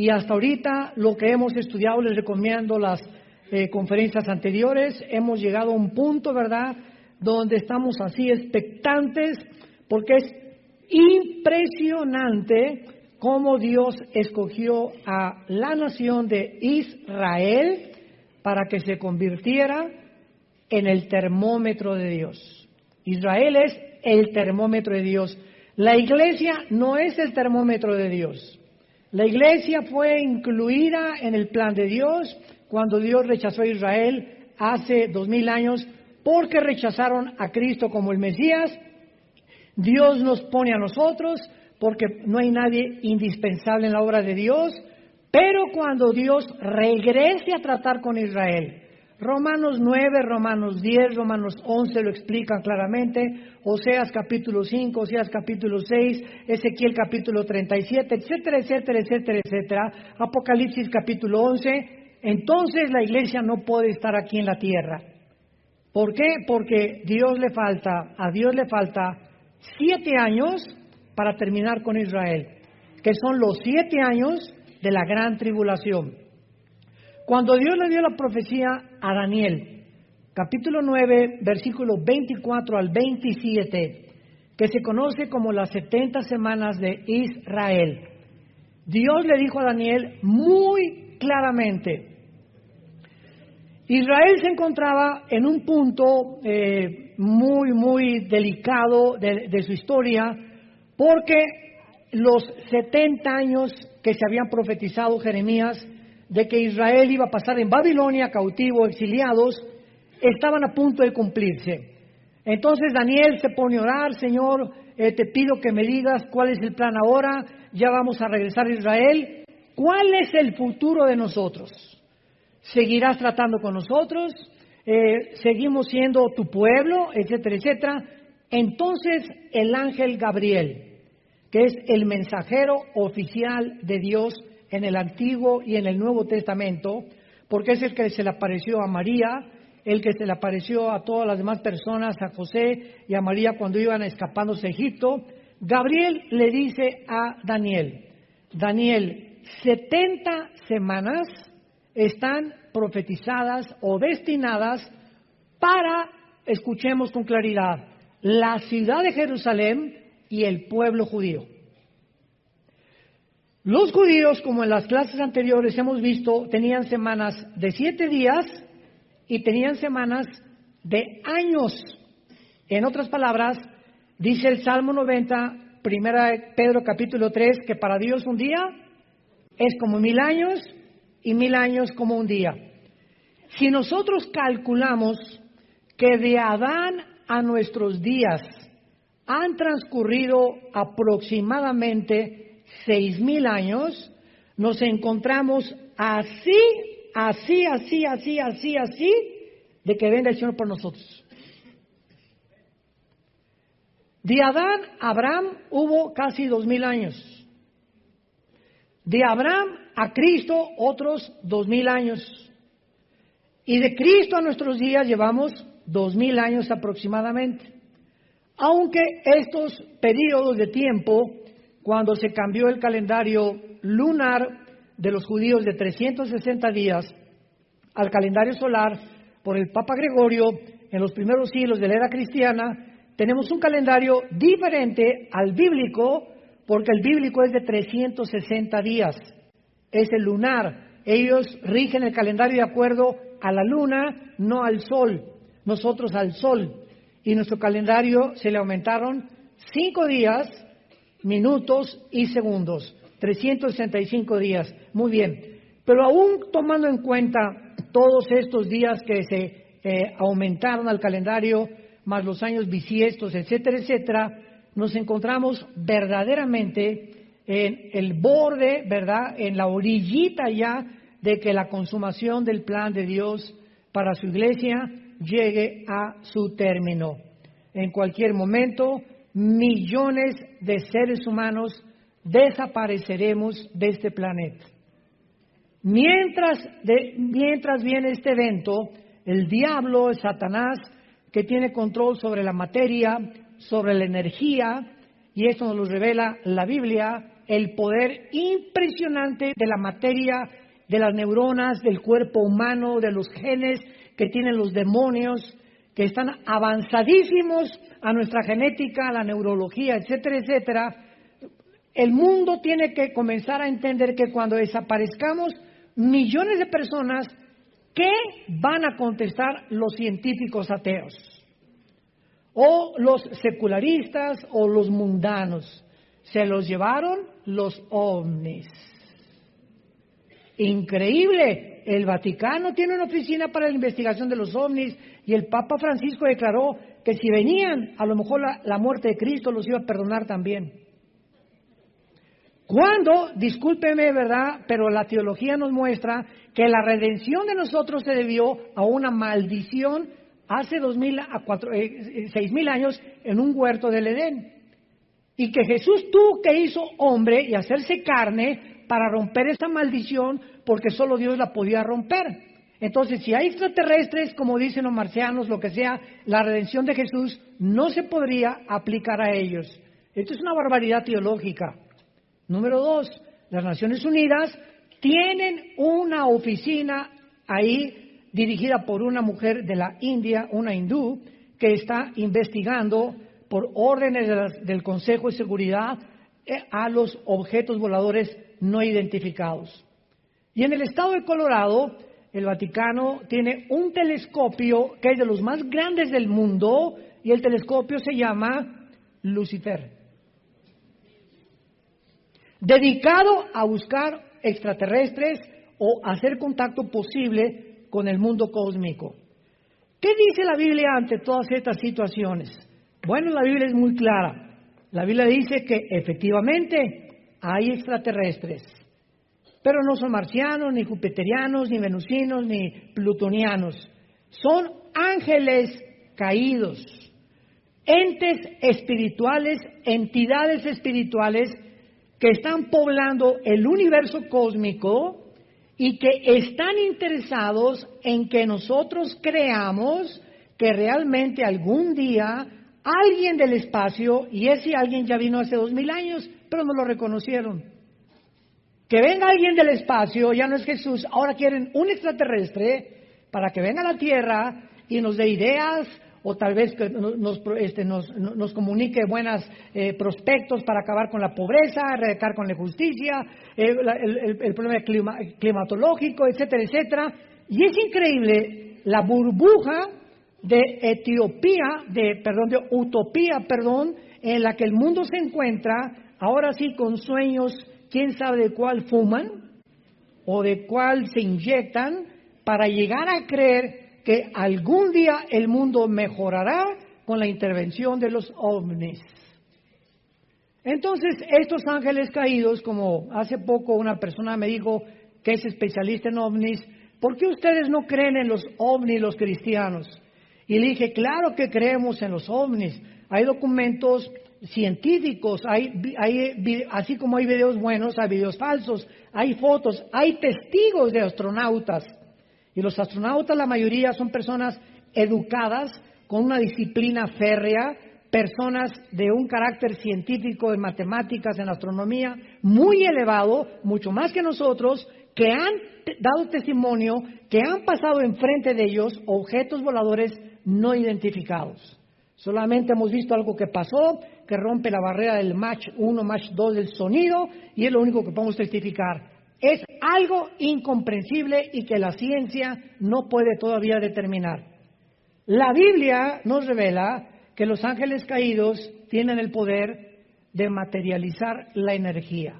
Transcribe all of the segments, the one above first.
y hasta ahorita lo que hemos estudiado, les recomiendo las conferencias anteriores, hemos llegado a un punto, ¿verdad?, donde estamos así expectantes, porque es impresionante cómo Dios escogió a la nación de Israel para que se convirtiera en el termómetro de Dios. Israel es el termómetro de Dios. La iglesia no es el termómetro de Dios. La iglesia fue incluida en el plan de Dios cuando Dios rechazó a Israel hace 2000 años porque rechazaron a Cristo como el Mesías. Dios nos pone a nosotros porque no hay nadie indispensable en la obra de Dios, pero cuando Dios regrese a tratar con Israel, Romanos 9, Romanos 10, Romanos 11 lo explican claramente, Oseas capítulo 5, Oseas capítulo 6, Ezequiel capítulo 37, etcétera, etcétera, etcétera, etcétera, Apocalipsis capítulo 11, entonces la iglesia no puede estar aquí en la tierra. ¿Por qué? Porque a Dios le falta 7 años para terminar con Israel, que son los 7 años de la gran tribulación. Cuando Dios le dio la profecía a Daniel, capítulo 9, versículos 24 al 27, que se conoce como las 70 semanas de Israel, Dios le dijo a Daniel muy claramente, Israel se encontraba en un punto muy delicado de su historia, porque los 70 años que se habían profetizado Jeremías de que Israel iba a pasar en Babilonia, cautivo, exiliados, estaban a punto de cumplirse. Entonces Daniel se pone a orar, Señor, te pido que me digas cuál es el plan ahora, ya vamos a regresar a Israel, ¿cuál es el futuro de nosotros? ¿Seguirás tratando con nosotros? ¿Seguimos siendo tu pueblo? Etcétera, etcétera. Entonces el ángel Gabriel, que es el mensajero oficial de Dios en el Antiguo y en el Nuevo Testamento, porque es el que se le apareció a María, el que se le apareció a todas las demás personas, a José y a María cuando iban escapándose a Egipto, Gabriel le dice a Daniel, 70 semanas están profetizadas o destinadas para, escuchemos con claridad, la ciudad de Jerusalén y el pueblo judío. Los judíos, como en las clases anteriores hemos visto, tenían semanas de 7 días y tenían semanas de años. En otras palabras, dice el Salmo 90, 1 Pedro capítulo 3, que para Dios un día es como 1000 años y 1000 años como un día. Si nosotros calculamos que de Adán a nuestros días han transcurrido aproximadamente 6000 años, nos encontramos así, de que venga el Señor por nosotros. De Adán a Abraham hubo casi 2000 años. De Abraham a Cristo otros 2000 años. Y de Cristo a nuestros días llevamos 2000 años aproximadamente. Aunque estos periodos de tiempo, cuando se cambió el calendario lunar de los judíos de 360 días al calendario solar por el Papa Gregorio en los primeros siglos de la era cristiana, tenemos un calendario diferente al bíblico, porque el bíblico es de 360 días, es el lunar. Ellos rigen el calendario de acuerdo a la luna, no al sol, nosotros al sol. Y nuestro calendario se le aumentaron 5 días, minutos y segundos, 365 días. Muy bien, pero aún tomando en cuenta todos estos días que se aumentaron al calendario, más los años bisiestos, etcétera, etcétera, nos encontramos verdaderamente en el borde, ¿verdad?, en la orillita ya de que la consumación del plan de Dios para su iglesia llegue a su término. En cualquier momento, millones de seres humanos desapareceremos de este planeta. Mientras viene este evento, el diablo, el Satanás, que tiene control sobre la materia, sobre la energía, y esto nos lo revela la Biblia el poder impresionante de la materia, de las neuronas, del cuerpo humano, de los genes que tienen los demonios, que están avanzadísimos a nuestra genética, a la neurología, etcétera, etcétera. El mundo tiene que comenzar a entender que cuando desaparezcamos millones de personas, ¿qué van a contestar los científicos ateos? O los secularistas o los mundanos. Se los llevaron los ovnis. Increíble. El Vaticano tiene una oficina para la investigación de los ovnis y el Papa Francisco declaró que si venían, a lo mejor la muerte de Cristo los iba a perdonar también. Cuando, discúlpeme, ¿verdad? Pero la teología nos muestra que la redención de nosotros se debió a una maldición hace 6,000 años en un huerto del Edén. Y que Jesús tuvo que hizo hombre y hacerse carne para romper esta maldición porque solo Dios la podía romper. Entonces, si hay extraterrestres, como dicen los marcianos, lo que sea, la redención de Jesús no se podría aplicar a ellos. Esto es una barbaridad teológica. Número 2, las Naciones Unidas tienen una oficina ahí dirigida por una mujer de la India, una hindú, que está investigando por órdenes del Consejo de Seguridad a los objetos voladores no identificados. Y en el estado de Colorado, el Vaticano tiene un telescopio que es de los más grandes del mundo y el telescopio se llama Lucifer, dedicado a buscar extraterrestres o hacer contacto posible con el mundo cósmico. ¿Qué dice la Biblia ante todas estas situaciones? Bueno, la Biblia es muy clara. La Biblia dice que efectivamente hay extraterrestres, pero no son marcianos, ni jupiterianos, ni venusinos, ni plutonianos. Son ángeles caídos, entes espirituales, entidades espirituales que están poblando el universo cósmico y que están interesados en que nosotros creamos que realmente algún día alguien del espacio, y ese alguien ya vino hace 2,000 años, pero no lo reconocieron. Que venga alguien del espacio, ya no es Jesús, ahora quieren un extraterrestre para que venga a la Tierra y nos dé ideas, o tal vez que nos comunique buenos prospectos para acabar con la pobreza, erradicar con la injusticia, el problema climatológico, etcétera, etcétera. Y es increíble la burbuja de utopía, en la que el mundo se encuentra, ahora sí con sueños, quién sabe de cuál fuman o de cuál se inyectan para llegar a creer que algún día el mundo mejorará con la intervención de los ovnis. Entonces, estos ángeles caídos, como hace poco una persona me dijo que es especialista en ovnis, ¿por qué ustedes no creen en los ovnis los cristianos? Y le dije, claro que creemos en los ovnis. Hay documentos científicos, así como hay videos buenos, hay videos falsos, hay fotos, hay testigos de astronautas. Y los astronautas, la mayoría, son personas educadas, con una disciplina férrea, personas de un carácter científico en matemáticas, en astronomía, muy elevado, mucho más que nosotros, que han dado testimonio, que han pasado enfrente de ellos objetos voladores no identificados. Solamente hemos visto algo que pasó, que rompe la barrera del Mach 1, Mach 2 del sonido, y es lo único que podemos testificar. Es algo incomprensible y que la ciencia no puede todavía determinar. La Biblia nos revela que los ángeles caídos tienen el poder de materializar la energía.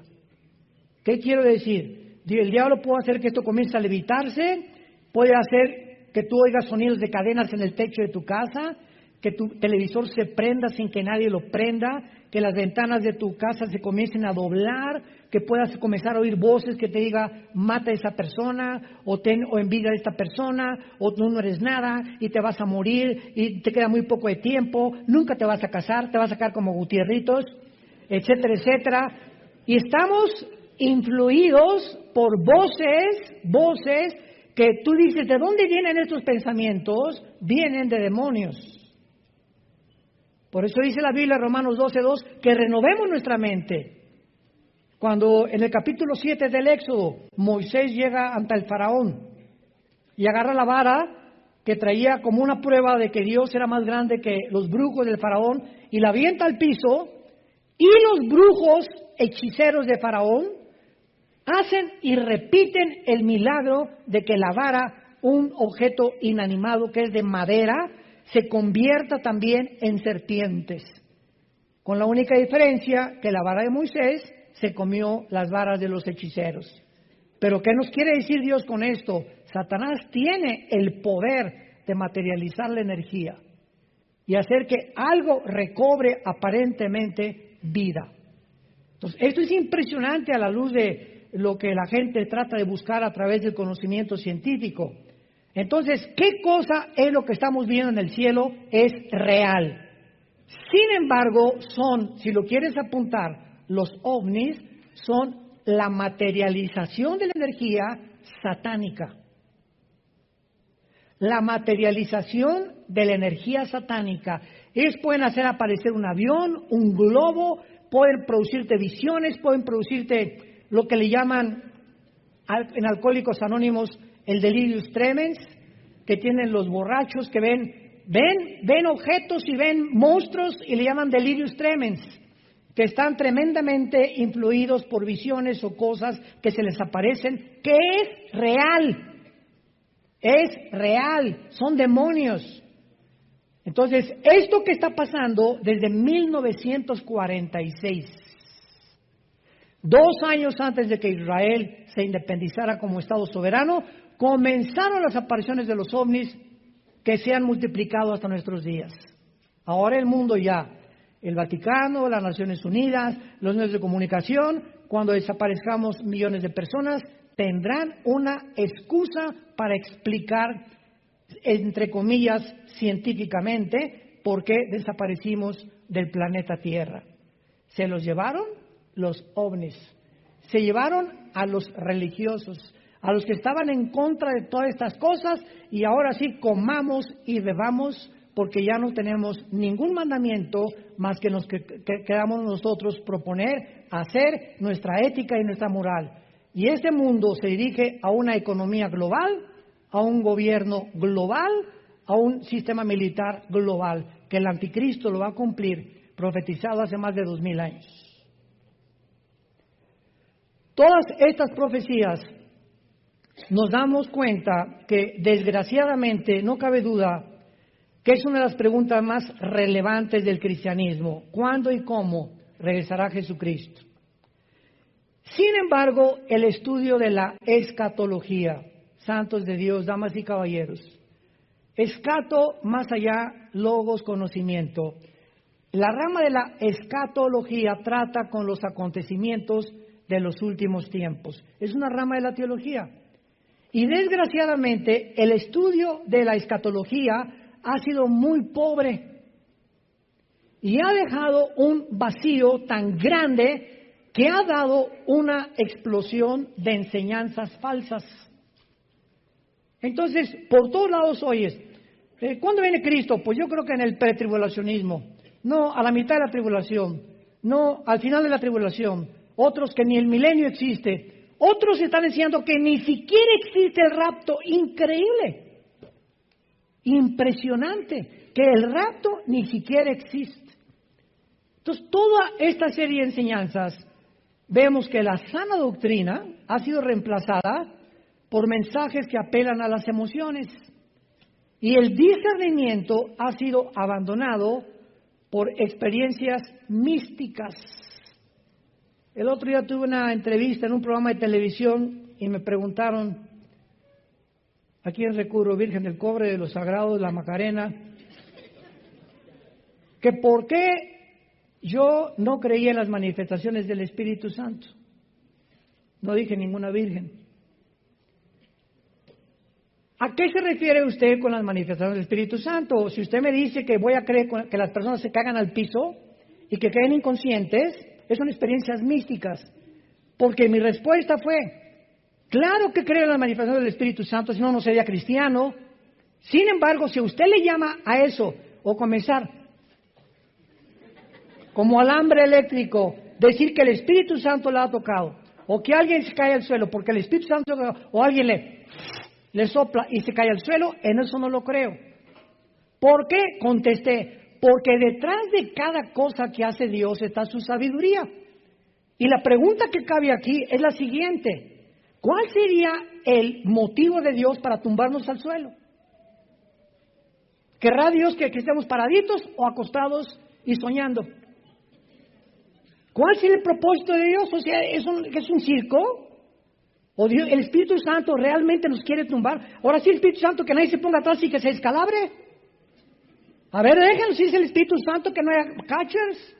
¿Qué quiero decir? El diablo puede hacer que esto comience a levitarse, puede hacer que tú oigas sonidos de cadenas en el techo de tu casa, que tu televisor se prenda sin que nadie lo prenda, que las ventanas de tu casa se comiencen a doblar, que puedas comenzar a oír voces que te diga mata a esa persona, o envidia a esta persona, o tú no eres nada y te vas a morir y te queda muy poco de tiempo, nunca te vas a casar, te vas a sacar como Gutierritos, etcétera, etcétera. Y estamos influidos por voces que tú dices, ¿de dónde vienen estos pensamientos? Vienen de demonios. Por eso dice la Biblia, Romanos 12:2, que renovemos nuestra mente. Cuando en el capítulo 7 del Éxodo, Moisés llega ante el faraón y agarra la vara que traía como una prueba de que Dios era más grande que los brujos del faraón y la avienta al piso, y los brujos hechiceros de faraón hacen y repiten el milagro de que la vara, un objeto inanimado que es de madera, se convierta también en serpientes, con la única diferencia que la vara de Moisés se comió las varas de los hechiceros. Pero ¿qué nos quiere decir Dios con esto? Satanás tiene el poder de materializar la energía y hacer que algo recobre aparentemente vida. Entonces, esto es impresionante a la luz de lo que la gente trata de buscar a través del conocimiento científico. Entonces, ¿qué cosa es lo que estamos viendo en el cielo? Es real. Sin embargo, si lo quieres apuntar, los ovnis son la materialización de la energía satánica. La materialización de la energía satánica. Ellos pueden hacer aparecer un avión, un globo, pueden producirte visiones, pueden producirte lo que le llaman en Alcohólicos Anónimos el delirium tremens, que tienen los borrachos que ven objetos y ven monstruos y le llaman delirium tremens, que están tremendamente influidos por visiones o cosas que se les aparecen, que es real. Es real, son demonios. Entonces, esto que está pasando desde 1946, 2 años antes de que Israel se independizara como Estado soberano, comenzaron las apariciones de los ovnis que se han multiplicado hasta nuestros días. Ahora el mundo ya, el Vaticano, las Naciones Unidas, los medios de comunicación, cuando desaparezcamos millones de personas, tendrán una excusa para explicar, entre comillas, científicamente, por qué desaparecimos del planeta Tierra. Se los llevaron los ovnis, se llevaron a los religiosos, a los que estaban en contra de todas estas cosas, y ahora sí comamos y bebamos, porque ya no tenemos ningún mandamiento más que nos que queramos nosotros proponer, hacer nuestra ética y nuestra moral. Y este mundo se dirige a una economía global, a un gobierno global, a un sistema militar global, que el anticristo lo va a cumplir, profetizado hace más de 2000 años. Todas estas profecías nos damos cuenta que, desgraciadamente, no cabe duda que es una de las preguntas más relevantes del cristianismo: ¿cuándo y cómo regresará Jesucristo? Sin embargo, el estudio de la escatología, santos de Dios, damas y caballeros, escato más allá, logos, conocimiento. La rama de la escatología trata con los acontecimientos de los últimos tiempos. Es una rama de la teología. Y desgraciadamente, el estudio de la escatología ha sido muy pobre y ha dejado un vacío tan grande que ha dado una explosión de enseñanzas falsas. Entonces, por todos lados oyes, ¿cuándo viene Cristo? Pues yo creo que en el pretribulacionismo, no a la mitad de la tribulación, no al final de la tribulación, otros que ni el milenio existe, otros están diciendo que ni siquiera existe el rapto. Increíble, impresionante, que el rapto ni siquiera existe. Entonces, toda esta serie de enseñanzas, vemos que la sana doctrina ha sido reemplazada por mensajes que apelan a las emociones, y el discernimiento ha sido abandonado por experiencias místicas. El otro día tuve una entrevista en un programa de televisión y me preguntaron: ¿a quién recurro? Virgen del Cobre, de los Sagrados, la Macarena, que por qué yo no creía en las manifestaciones del Espíritu Santo. No dije ninguna virgen. ¿A qué se refiere usted con las manifestaciones del Espíritu Santo? O si usted me dice que voy a creer que las personas se cagan al piso y que queden inconscientes, son experiencias místicas. Porque mi respuesta fue: claro que creo en las manifestaciones del Espíritu Santo, si no, no sería cristiano. Sin embargo, si usted le llama a eso, o comenzar como alambre eléctrico, decir que el Espíritu Santo la ha tocado, o que alguien se cae al suelo porque el Espíritu Santo, o alguien le sopla y se cae al suelo, en eso no lo creo. ¿Por qué? Contesté, porque detrás de cada cosa que hace Dios está su sabiduría. Y la pregunta que cabe aquí es la siguiente: ¿cuál sería el motivo de Dios para tumbarnos al suelo? ¿Querrá Dios que estemos paraditos o acostados y soñando? ¿Cuál sería el propósito de Dios? O sea, ¿es un circo? ¿O Dios, el Espíritu Santo realmente nos quiere tumbar? Ahora sí, el Espíritu Santo, que nadie se ponga atrás y que se descalabre. A ver, déjenlo, si es el Espíritu Santo, que no haya catchers.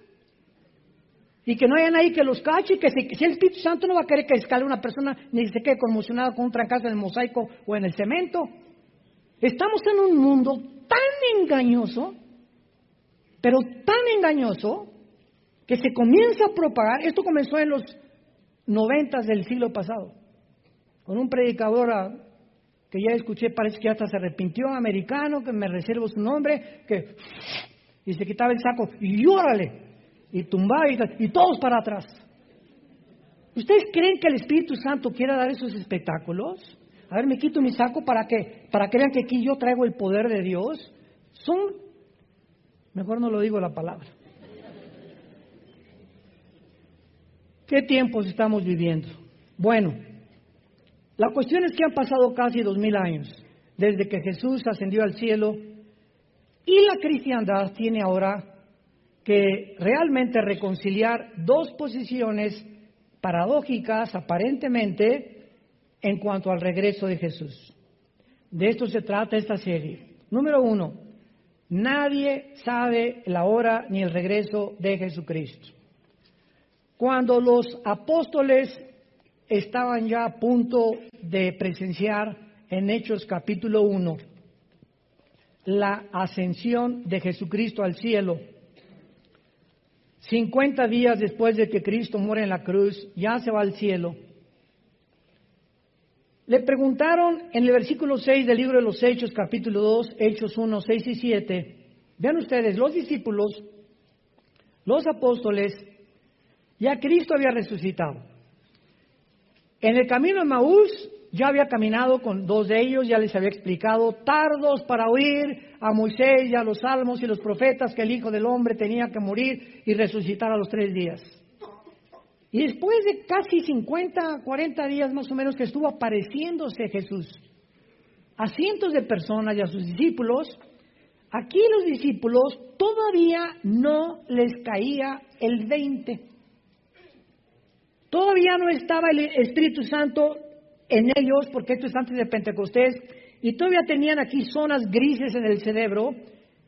Y que no haya nadie que los cache, si el Espíritu Santo no va a querer que escale una persona ni se quede conmocionada con un trancazo en el mosaico o en el cemento. Estamos en un mundo tan engañoso, pero tan engañoso, que se comienza a propagar. Esto comenzó en los 90 del siglo pasado, con un predicador que ya escuché, parece que hasta se arrepintió, americano, que me reservo su nombre, y se quitaba el saco, y órale, y tumbaba, y todos para atrás. ¿Ustedes creen que el Espíritu Santo quiera dar esos espectáculos? A ver, me quito mi saco para que vean que aquí yo traigo el poder de Dios. Mejor no lo digo la palabra. ¿Qué tiempos estamos viviendo? Bueno, la cuestión es que han pasado casi 2000 años desde que Jesús ascendió al cielo, y la cristiandad tiene ahora que realmente reconciliar dos posiciones paradójicas aparentemente en cuanto al regreso de Jesús. De esto se trata esta serie. Número 1, nadie sabe la hora ni el regreso de Jesucristo. Cuando los apóstoles estaban ya a punto de presenciar en Hechos capítulo 1 la ascensión de Jesucristo al cielo, 50 días después de que Cristo muere en la cruz, ya se va al cielo. Le preguntaron en el versículo 6 del libro de los Hechos, capítulo 2, Hechos 1, 6 y 7, vean ustedes, los discípulos, los apóstoles, ya Cristo había resucitado. En el camino de Maús ya había caminado con dos de ellos, ya les había explicado, tardos para oír a Moisés y a los salmos y los profetas, que el Hijo del Hombre tenía que morir y resucitar a los 3 días. Y después de casi 50, 40 días más o menos que estuvo apareciéndose Jesús a cientos de personas y a sus discípulos, aquí los discípulos todavía no les caía el 20. Todavía no estaba el Espíritu Santo en ellos, porque esto es antes de Pentecostés, y todavía tenían aquí zonas grises en el cerebro,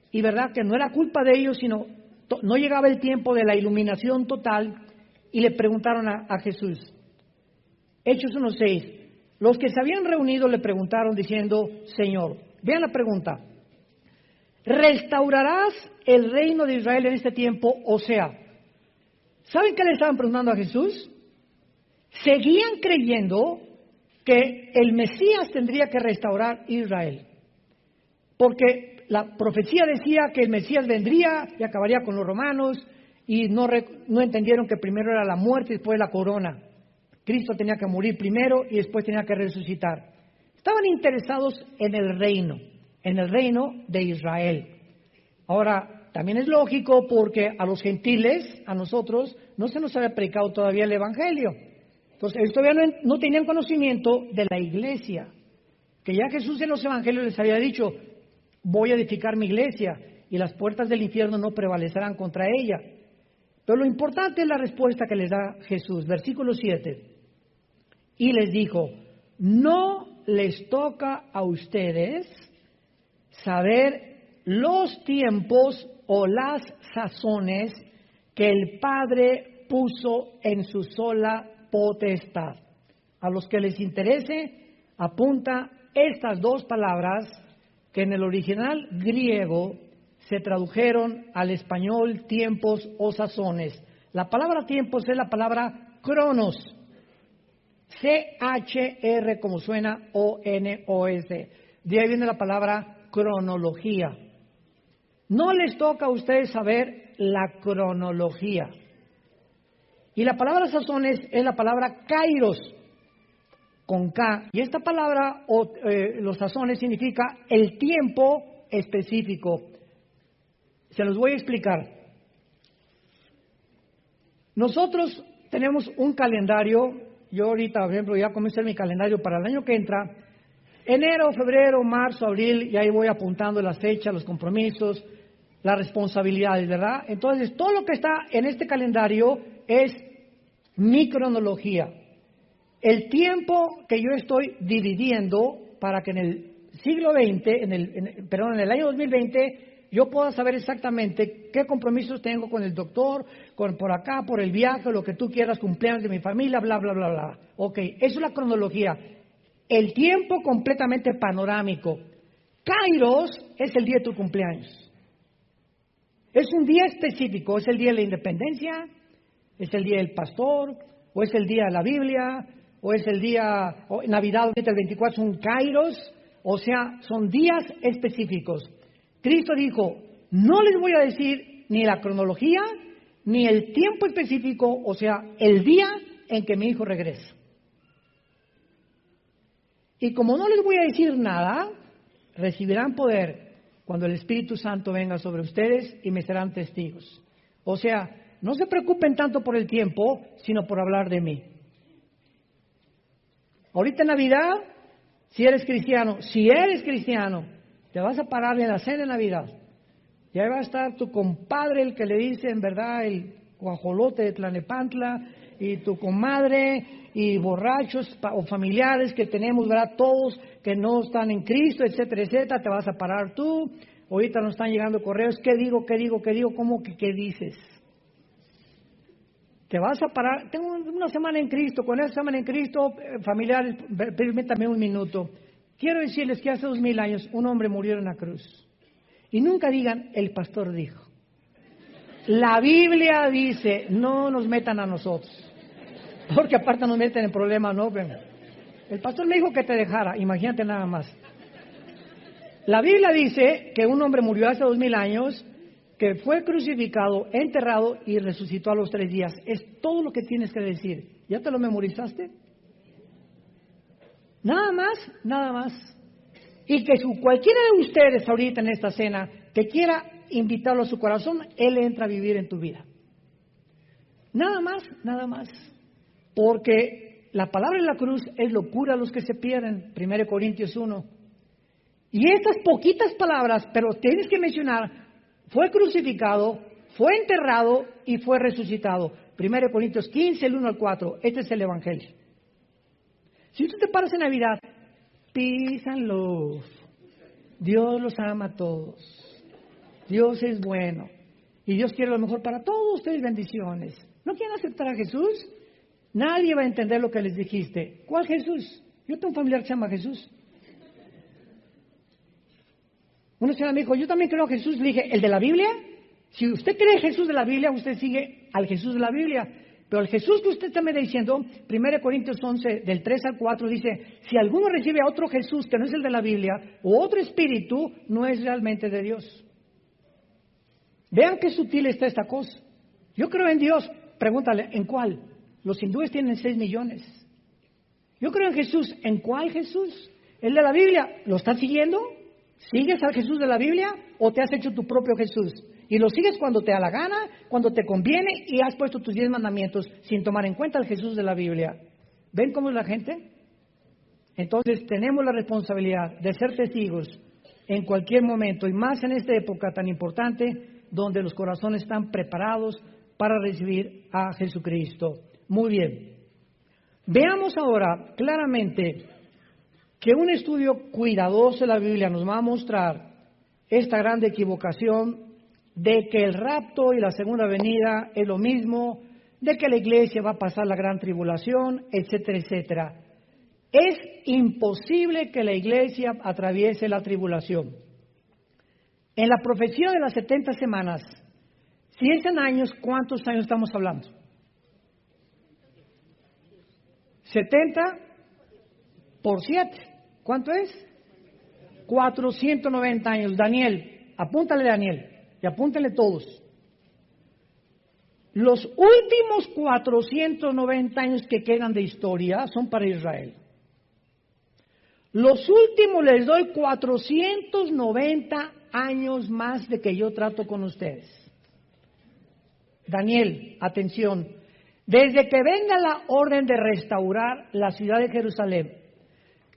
y verdad que no era culpa de ellos, sino no llegaba el tiempo de la iluminación total, y le preguntaron a Jesús. Hechos 1:6, los que se habían reunido le preguntaron diciendo, Señor, vean la pregunta, ¿restaurarás el reino de Israel en este tiempo? O sea, ¿saben qué le estaban preguntando a Jesús? Seguían creyendo que el Mesías tendría que restaurar Israel, porque la profecía decía que el Mesías vendría y acabaría con los romanos, y no entendieron que primero era la muerte y después la corona. Cristo tenía que morir primero y después tenía que resucitar. Estaban interesados en el reino de Israel. Ahora, también es lógico porque a los gentiles, a nosotros, no se nos había predicado todavía el Evangelio. Entonces, ellos todavía no tenían conocimiento de la iglesia, que ya Jesús en los evangelios les había dicho, voy a edificar mi iglesia y las puertas del infierno no prevalecerán contra ella. Pero lo importante es la respuesta que les da Jesús, versículo 7. Y les dijo, no les toca a ustedes saber los tiempos o las sazones que el Padre puso en su sola potestad. A los que les interese, apunta estas dos palabras que en el original griego se tradujeron al español tiempos o sazones. La palabra tiempos es la palabra cronos, C-H-R como suena O-N-O-S. De ahí viene la palabra cronología. No les toca a ustedes saber la cronología. Y la palabra sazones es la palabra kairos, con K. Y esta palabra, los sazones, significa el tiempo específico. Se los voy a explicar. Nosotros tenemos un calendario. Yo ahorita, por ejemplo, ya comencé mi calendario para el año que entra. Enero, febrero, marzo, abril, y ahí voy apuntando las fechas, los compromisos, las responsabilidades, ¿verdad? Entonces, todo lo que está en este calendario es mi cronología. El tiempo que yo estoy dividiendo para que en el siglo XX, en el año 2020, yo pueda saber exactamente qué compromisos tengo con el doctor, por acá, por el viaje, lo que tú quieras, cumpleaños de mi familia, bla, bla, bla, bla. Ok, eso es la cronología. El tiempo completamente panorámico. Kairos es el día de tu cumpleaños. Es un día específico, es el día de la independencia, es el día del pastor, o es el día de la Biblia, o es el día, Navidad, el 24 son Kairos, o sea, son días específicos. Cristo dijo, no les voy a decir ni la cronología, ni el tiempo específico, o sea, el día en que mi hijo regresa. Y como no les voy a decir nada, recibirán poder cuando el Espíritu Santo venga sobre ustedes y me serán testigos. O sea, no se preocupen tanto por el tiempo, sino por hablar de mí. Ahorita en Navidad, si eres cristiano, te vas a parar en la cena de Navidad. Y ahí va a estar tu compadre, el que le dice en verdad el guajolote de Tlalnepantla, y tu comadre, y borrachos o familiares que tenemos, ¿verdad? Todos que no están en Cristo, etcétera, etcétera. Te vas a parar tú. Ahorita nos están llegando correos. ¿Qué digo? ¿Cómo que qué dices? Te vas a parar. Tengo una semana en Cristo. Con esa semana en Cristo, familiares, permítanme un minuto. Quiero decirles que hace 2000 años un hombre murió en la cruz. Y nunca digan, el pastor dijo. La Biblia dice, no nos metan a nosotros. Porque aparte nos meten en problemas, ¿no? El pastor me dijo que te dejara, imagínate nada más. La Biblia dice que un hombre murió hace 2000 años, que fue crucificado, enterrado y resucitó a los 3 días. Es todo lo que tienes que decir. ¿Ya te lo memorizaste? Nada más. Y que si cualquiera de ustedes ahorita en esta cena que quiera invitarlo a su corazón, Él entra a vivir en tu vida. Nada más. Porque la palabra de la cruz es locura a los que se pierden, 1 Corintios 1. Y estas poquitas palabras, pero tienes que mencionar, fue crucificado, fue enterrado y fue resucitado. 1 Corintios 15, el 1 al 4, este es el Evangelio. Si tú te paras en Navidad, peace and love. Dios los ama a todos. Dios es bueno. Y Dios quiere lo mejor para todos ustedes, bendiciones. ¿No quieren aceptar a Jesús? Nadie va a entender lo que les dijiste. ¿Cuál Jesús? Yo tengo un familiar que se llama Jesús. Una señora me dijo, yo también creo a Jesús. Le dije, ¿el de la Biblia? Si usted cree Jesús de la Biblia, usted sigue al Jesús de la Biblia. Pero el Jesús que usted está me diciendo, 1 Corintios 11, del 3 al 4, dice, si alguno recibe a otro Jesús que no es el de la Biblia, o otro espíritu, no es realmente de Dios. Vean qué sutil está esta cosa. Yo creo en Dios. Pregúntale, ¿en cuál? Los hindúes tienen 6 millones. Yo creo en Jesús. ¿En cuál Jesús? ¿El de la Biblia? ¿Lo estás siguiendo? ¿Sigues al Jesús de la Biblia o te has hecho tu propio Jesús? Y lo sigues cuando te da la gana, cuando te conviene y has puesto tus 10 mandamientos sin tomar en cuenta el Jesús de la Biblia. ¿Ven cómo es la gente? Entonces tenemos la responsabilidad de ser testigos en cualquier momento y más en esta época tan importante donde los corazones están preparados para recibir a Jesucristo. Muy bien. Veamos ahora claramente que un estudio cuidadoso de la Biblia nos va a mostrar esta gran equivocación de que el rapto y la segunda venida es lo mismo, de que la iglesia va a pasar la gran tribulación, etcétera, etcétera. Es imposible que la iglesia atraviese la tribulación. En la profecía de las 70 semanas, si es en años, ¿cuántos años estamos hablando? 70 por 7. ¿Cuánto es? 490 años. Daniel, apúntale Daniel, y apúntenle todos. Los últimos 490 años que quedan de historia son para Israel. Los últimos les doy 490 años más de que yo trato con ustedes. Daniel, atención. Desde que venga la orden de restaurar la ciudad de Jerusalén,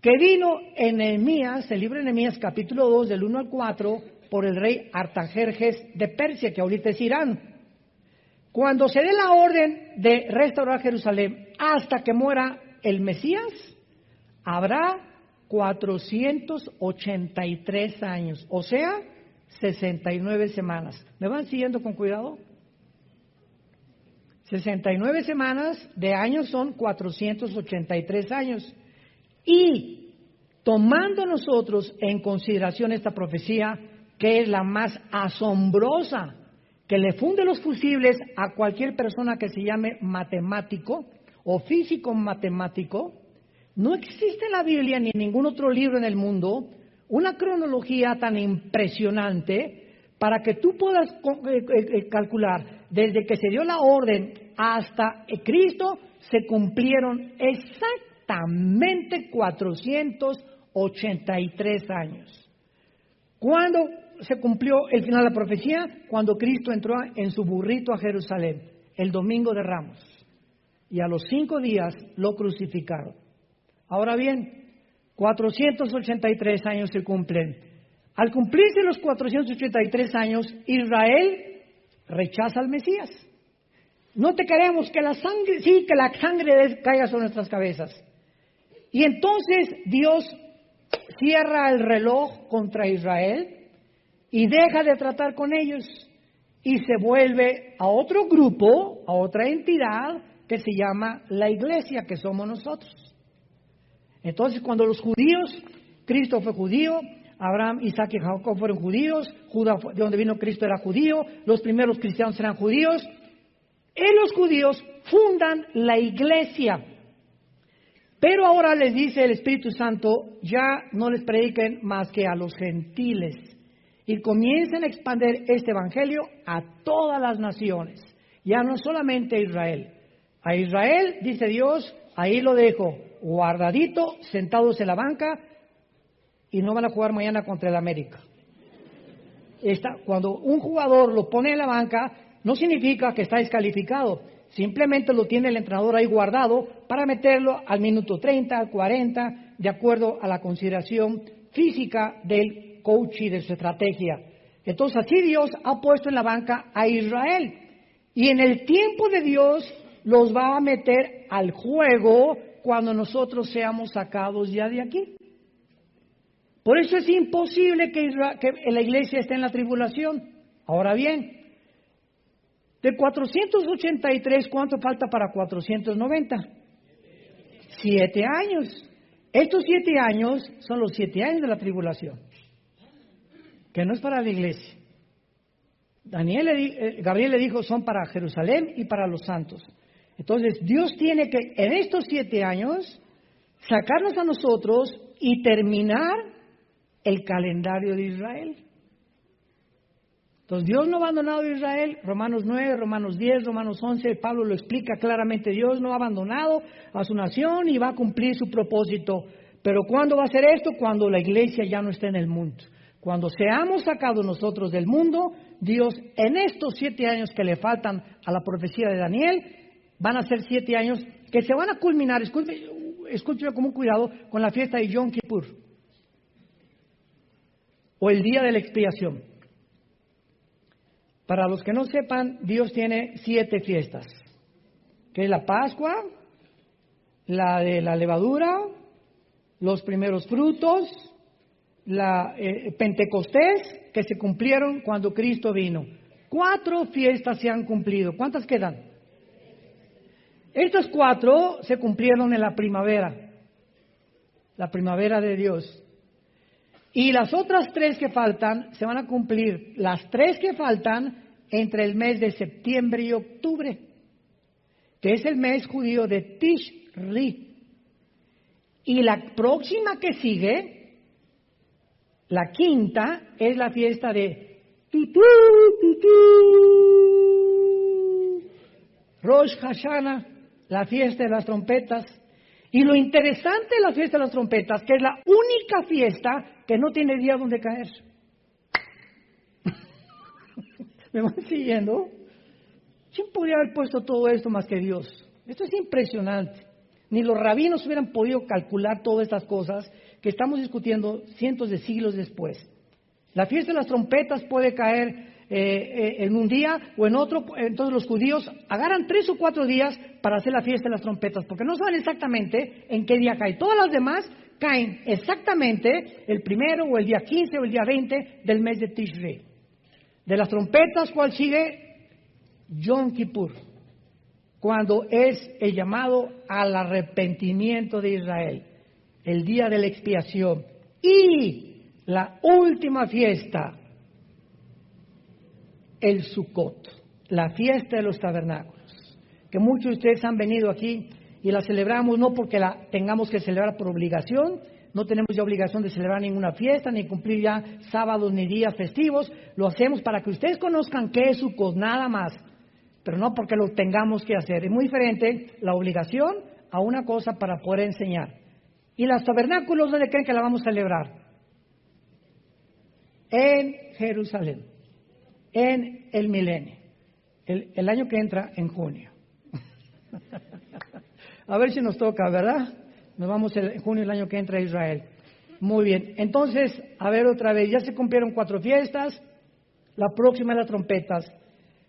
que vino en Nehemías, el libro de Nehemías capítulo 2 del 1 al 4, por el rey Artajerjes de Persia, que ahorita es Irán. Cuando se dé la orden de restaurar Jerusalén hasta que muera el Mesías, habrá 483 años, o sea, 69 semanas. ¿Me van siguiendo con cuidado? 69 semanas de años son 483 años. Y tomando nosotros en consideración esta profecía, que es la más asombrosa, que le funde los fusibles a cualquier persona que se llame matemático o físico matemático, no existe en la Biblia ni en ningún otro libro en el mundo una cronología tan impresionante para que tú puedas calcular desde que se dio la orden hasta Cristo se cumplieron exactamente 483 años. ¿Cuándo se cumplió el final de la profecía? Cuando Cristo entró en su burrito a Jerusalén, el domingo de Ramos, y a los 5 días lo crucificaron. Ahora bien, 483 años se cumplen. Al cumplirse los 483 años, Israel rechaza al Mesías. No te queremos, que la sangre, sí, que la sangre caiga sobre nuestras cabezas. Y entonces Dios cierra el reloj contra Israel y deja de tratar con ellos y se vuelve a otro grupo, a otra entidad que se llama la iglesia, que somos nosotros. Entonces, cuando los judíos, Cristo fue judío, Abraham, Isaac y Jacob fueron judíos, Judá, de donde vino Cristo, era judío, los primeros cristianos eran judíos, y los judíos fundan la iglesia. Pero ahora les dice el Espíritu Santo, ya no les prediquen más que a los gentiles, y comiencen a expandir este evangelio a todas las naciones, ya no solamente a Israel. A Israel, dice Dios, ahí lo dejo, guardadito, sentados en la banca, y no van a jugar mañana contra el América. Cuando un jugador lo pone en la banca, no significa que está descalificado, simplemente lo tiene el entrenador ahí guardado para meterlo al minuto 30, al 40, de acuerdo a la consideración física del coach y de su estrategia. Entonces así Dios ha puesto en la banca a Israel, y en el tiempo de Dios los va a meter al juego cuando nosotros seamos sacados ya de aquí. Por eso es imposible que la iglesia esté en la tribulación. Ahora bien, de 483, ¿cuánto falta para 490? 7 años. Estos 7 años son los 7 años de la tribulación, que no es para la iglesia. Gabriel le dijo, son para Jerusalén y para los santos. Entonces, Dios tiene que, en estos 7 años, sacarnos a nosotros y terminar el calendario de Israel. Entonces, Dios no ha abandonado a Israel. Romanos 9, Romanos 10, Romanos 11, Pablo lo explica claramente. Dios no ha abandonado a su nación y va a cumplir su propósito. Pero ¿cuándo va a hacer esto? Cuando la iglesia ya no esté en el mundo. Cuando seamos sacados nosotros del mundo, Dios, en estos 7 años que le faltan a la profecía de Daniel, van a ser 7 años que se van a culminar, escúcheme con cuidado, con la fiesta de Yom Kippur, o el día de la expiación. Para los que no sepan, Dios tiene 7 fiestas, que es la Pascua, la de la levadura, los primeros frutos, la Pentecostés, que se cumplieron cuando Cristo vino. 4 fiestas se han cumplido. ¿Cuántas quedan? Estas 4 se cumplieron en la primavera de Dios. Y las otras 3 que faltan se van a cumplir, las 3 que faltan entre el mes de septiembre y octubre, que es el mes judío de Tishri. Y la próxima que sigue, la quinta, es la fiesta de Tutú, Tutú. Rosh Hashanah, la fiesta de las trompetas. Y lo interesante de la fiesta de las trompetas, que es la única fiesta que no tiene día donde caer. ¿Me van siguiendo? ¿Quién podría haber puesto todo esto más que Dios? Esto es impresionante. Ni los rabinos hubieran podido calcular todas estas cosas que estamos discutiendo cientos de siglos después. La fiesta de las trompetas puede caer en un día o en otro. Entonces los judíos agarran 3 o 4 días para hacer la fiesta de las trompetas, porque no saben exactamente en qué día cae. Todas las demás caen exactamente el 1 o el día 15 o el día 20 del mes de Tishrei. De las trompetas, ¿cuál sigue? Yom Kippur, cuando es el llamado al arrepentimiento de Israel, el día de la expiación. Y la última fiesta, el Sukkot, la fiesta de los tabernáculos, que muchos de ustedes han venido aquí y la celebramos no porque la tengamos que celebrar por obligación. No tenemos ya obligación de celebrar ninguna fiesta, ni cumplir ya sábados ni días festivos. Lo hacemos para que ustedes conozcan qué es Sukkot, nada más. Pero no porque lo tengamos que hacer. Es muy diferente la obligación a una cosa para poder enseñar. ¿Y los tabernáculos dónde creen que la vamos a celebrar? En Jerusalén, en el milenio, el año que entra en junio. A ver si nos toca, ¿verdad? Nos vamos en junio el año que entra a Israel. Muy bien, entonces, a ver otra vez, ya se cumplieron 4 fiestas, la próxima es las trompetas.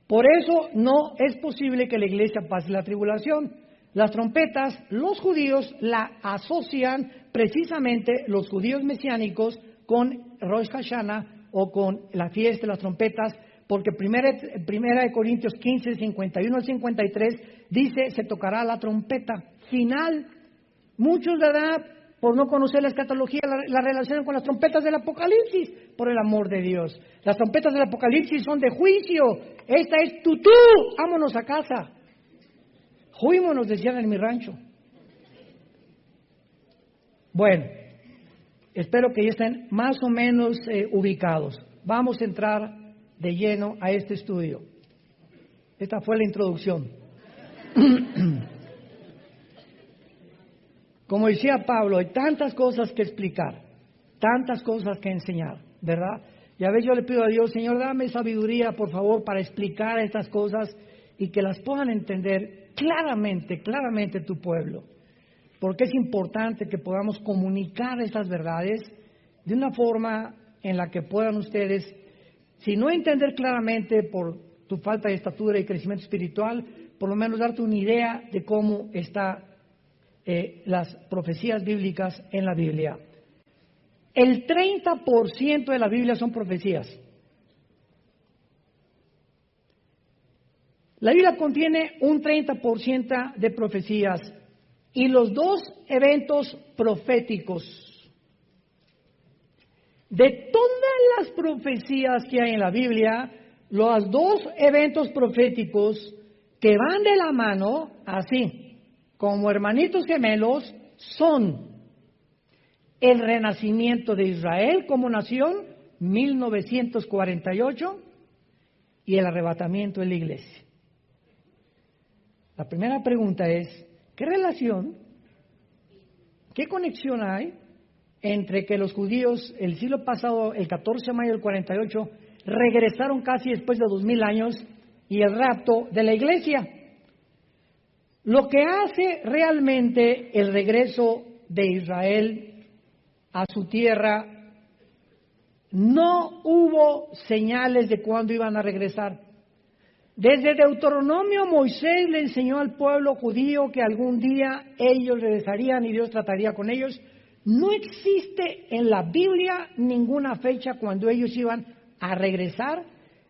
Por eso no es posible que la iglesia pase la tribulación. Las trompetas, los judíos la asocian precisamente, los judíos mesiánicos, con Rosh Hashanah o con la fiesta de las trompetas, porque primera de Corintios 15, 51 al 53, dice, se tocará la trompeta final. Muchos, ¿verdad?, por no conocer la escatología, la relacionan con las trompetas del Apocalipsis, por el amor de Dios. Las trompetas del Apocalipsis son de juicio. Esta es tutú, vámonos a casa. Juímonos, decían en mi rancho. Bueno, espero que ya estén más o menos ubicados. Vamos a entrar de lleno a este estudio. Esta fue la introducción. Como decía Pablo, hay tantas cosas que explicar, tantas cosas que enseñar, ¿verdad? Y a veces yo le pido a Dios, Señor, dame sabiduría, por favor, para explicar estas cosas y que las puedan entender claramente tu pueblo. Porque es importante que podamos comunicar estas verdades de una forma en la que puedan ustedes, si no entender claramente por tu falta de estatura y crecimiento espiritual, por lo menos darte una idea de cómo está las profecías bíblicas en la Biblia. El 30% de la Biblia son profecías. La Biblia contiene un 30% de profecías y los 2 eventos proféticos. De todas las profecías que hay en la Biblia, los 2 eventos proféticos que van de la mano, así, como hermanitos gemelos, son el renacimiento de Israel como nación, 1948, y el arrebatamiento de la iglesia. La primera pregunta es, ¿qué relación, qué conexión hay entre que los judíos el siglo pasado, el 14 de mayo del 48, regresaron casi después de 2000 años y el rapto de la iglesia? Lo que hace realmente el regreso de Israel a su tierra, no hubo señales de cuándo iban a regresar. Desde Deuteronomio, Moisés le enseñó al pueblo judío que algún día ellos regresarían y Dios trataría con ellos. No existe en la Biblia ninguna fecha cuando ellos iban a regresar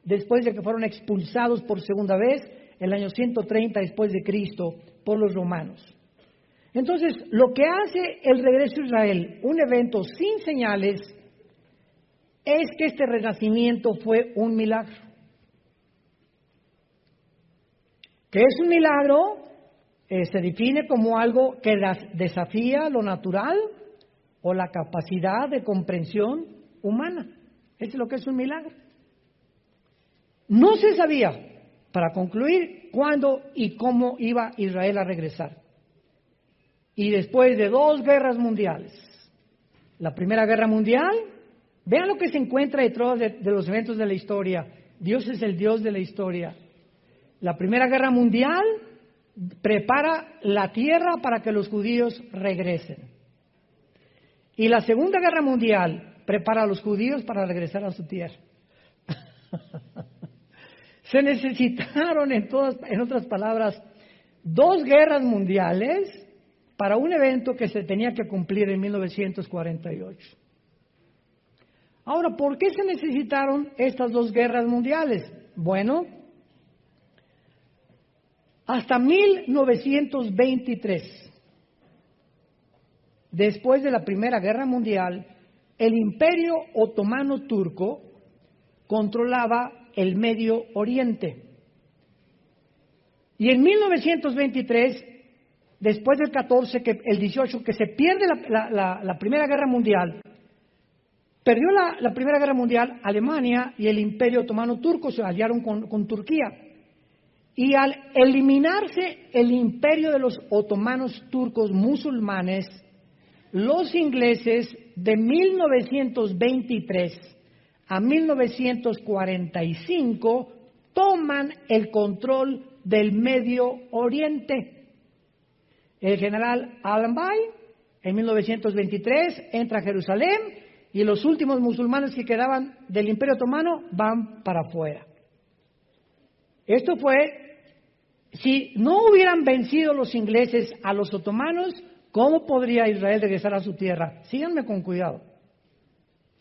después de que fueron expulsados por segunda vez, el año 130 después de Cristo, por los romanos. Entonces, lo que hace el regreso a Israel, un evento sin señales, es que este renacimiento fue un milagro. ¿Qué es un milagro? Se define como algo que desafía lo natural o la capacidad de comprensión humana. Eso es lo que es un milagro. No se sabía para concluir, cuándo y cómo iba Israel a regresar. Y después de 2 guerras mundiales, la Primera Guerra Mundial, vean lo que se encuentra detrás de los eventos de la historia. Dios es el Dios de la historia. La Primera Guerra Mundial prepara la tierra para que los judíos regresen. Y la Segunda Guerra Mundial prepara a los judíos para regresar a su tierra. Se necesitaron, en otras palabras, 2 guerras mundiales para un evento que se tenía que cumplir en 1948. Ahora, ¿por qué se necesitaron estas 2 guerras mundiales? Bueno, hasta 1923, después de la Primera Guerra Mundial, el Imperio Otomano Turco controlaba el Medio Oriente. Y en 1923, después del 14, el 18, que se pierde la Primera Guerra Mundial, perdió la Primera Guerra Mundial Alemania y el Imperio Otomano Turco se aliaron con Turquía. Y al eliminarse el imperio de los otomanos turcos musulmanes, los ingleses de 1923 a 1945 toman el control del Medio Oriente. El general Allenby en 1923 entra a Jerusalén y los últimos musulmanes que quedaban del Imperio Otomano van para afuera. Esto fue, si no hubieran vencido los ingleses a los otomanos, ¿cómo podría Israel regresar a su tierra? Síganme con cuidado.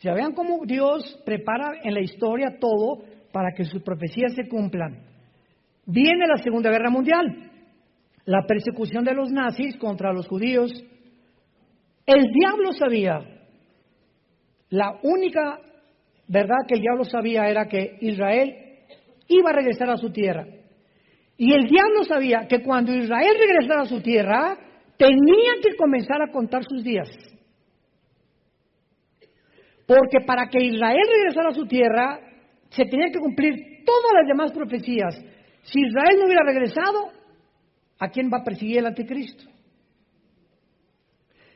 Ya vean cómo Dios prepara en la historia todo para que sus profecías se cumplan. Viene la Segunda Guerra Mundial, la persecución de los nazis contra los judíos. El diablo sabía, la única verdad que el diablo sabía era que Israel iba a regresar a su tierra. Y el diablo sabía que cuando Israel regresara a su tierra, tenía que comenzar a contar sus días. Porque para que Israel regresara a su tierra, se tenían que cumplir todas las demás profecías. Si Israel no hubiera regresado, ¿a quién va a perseguir el anticristo?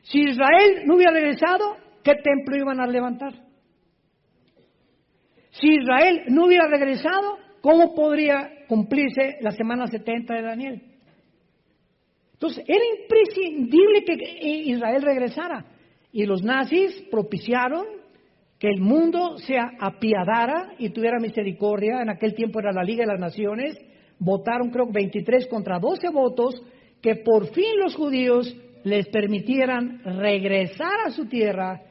Si Israel no hubiera regresado, ¿qué templo iban a levantar? Si Israel no hubiera regresado, ¿cómo podría cumplirse la semana 70 de Daniel? Entonces, era imprescindible que Israel regresara. Y los nazis propiciaron que el mundo se apiadara y tuviera misericordia. En aquel tiempo era la Liga de las Naciones. Votaron, creo, 23 contra 12 votos, que por fin los judíos les permitieran regresar a su tierra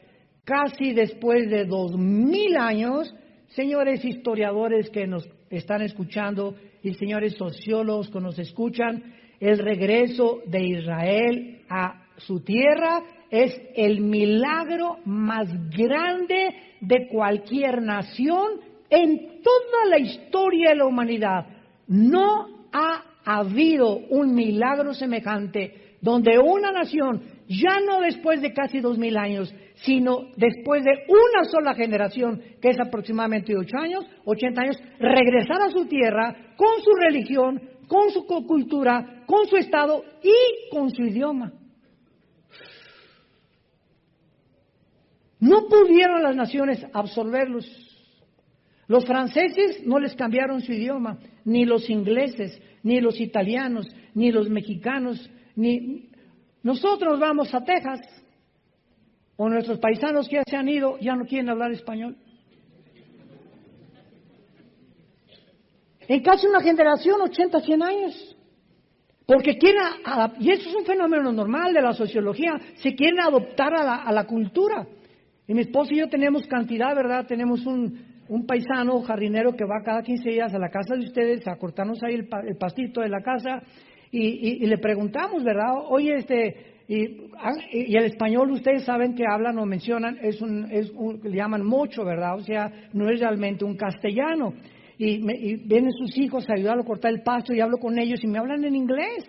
casi después de 2000 años. Señores historiadores que nos están escuchando y señores sociólogos que nos escuchan, el regreso de Israel a su tierra es el milagro más grande de cualquier nación en toda la historia de la humanidad. No ha habido un milagro semejante donde una nación, ya no después de casi 2000 años, sino después de una sola generación, que es aproximadamente 80 años, regresar a su tierra con su religión, con su cultura, con su estado y con su idioma. No pudieron las naciones absorberlos. Los franceses no les cambiaron su idioma, ni los ingleses, ni los italianos, ni los mexicanos, ni nosotros vamos a Texas, o nuestros paisanos que ya se han ido, ya no quieren hablar español. En casi una generación, 80, 100 años. Porque quieren, y eso es un fenómeno normal de la sociología, se quieren adoptar a la cultura. Y mi esposo y yo tenemos cantidad, ¿verdad? Tenemos un paisano jardinero que va cada 15 días a la casa de ustedes a cortarnos ahí el pastito de la casa y le preguntamos, ¿verdad? Oye, y el español ustedes saben que hablan o mencionan, le llaman mocho, ¿verdad? O sea, no es realmente un castellano. Y vienen sus hijos a ayudarlo a cortar el pasto y hablo con ellos y me hablan en inglés.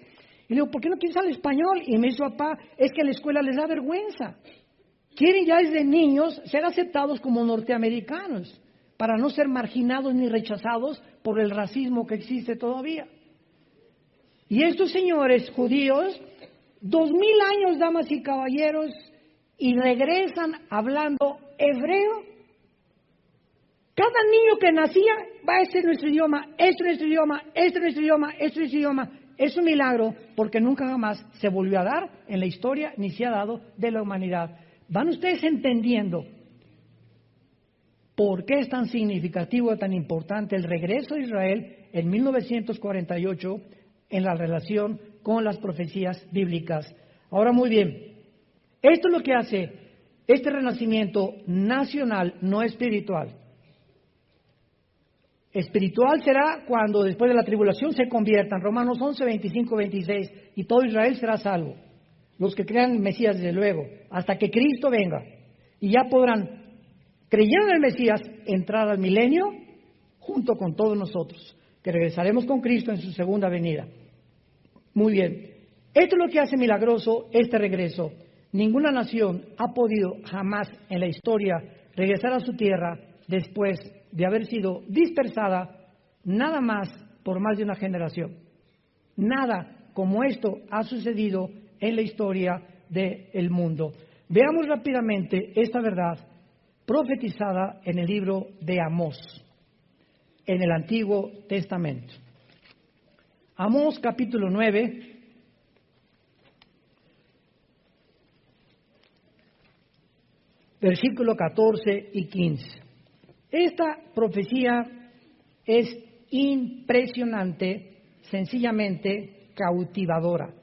Y le digo, ¿por qué no quieres hablar español? Y me dice, papá, es que en la escuela les da vergüenza. Quieren ya desde niños ser aceptados como norteamericanos. para no ser marginados ni rechazados por el racismo que existe todavía. Y estos señores judíos, 2000 años, damas y caballeros, y regresan hablando hebreo. Cada niño que nacía, este es nuestro idioma, este es nuestro idioma, este es nuestro idioma, este es nuestro idioma. Es un milagro porque nunca jamás se volvió a dar en la historia ni se ha dado de la humanidad. ¿Van ustedes entendiendo por qué es tan significativo, tan importante el regreso de Israel en 1948 en la relación con las profecías bíblicas? Ahora, muy bien, esto es lo que hace este renacimiento nacional, no espiritual. Espiritual será cuando después de la tribulación se conviertan, Romanos 11, 25, 26, y todo Israel será salvo. Los que crean en el Mesías, desde luego, hasta que Cristo venga. Y ya podrán, creyendo en el Mesías, entrar al milenio junto con todos nosotros, que regresaremos con Cristo en su segunda venida. Muy bien, esto es lo que hace milagroso este regreso. Ninguna nación ha podido jamás en la historia regresar a su tierra después de haber sido dispersada nada más por más de una generación. Nada como esto ha sucedido en la historia del mundo. Veamos rápidamente esta verdad profetizada en el libro de Amós, en el Antiguo Testamento. Amós capítulo 9, versículo 14 y 15. Esta profecía es impresionante, sencillamente cautivadora.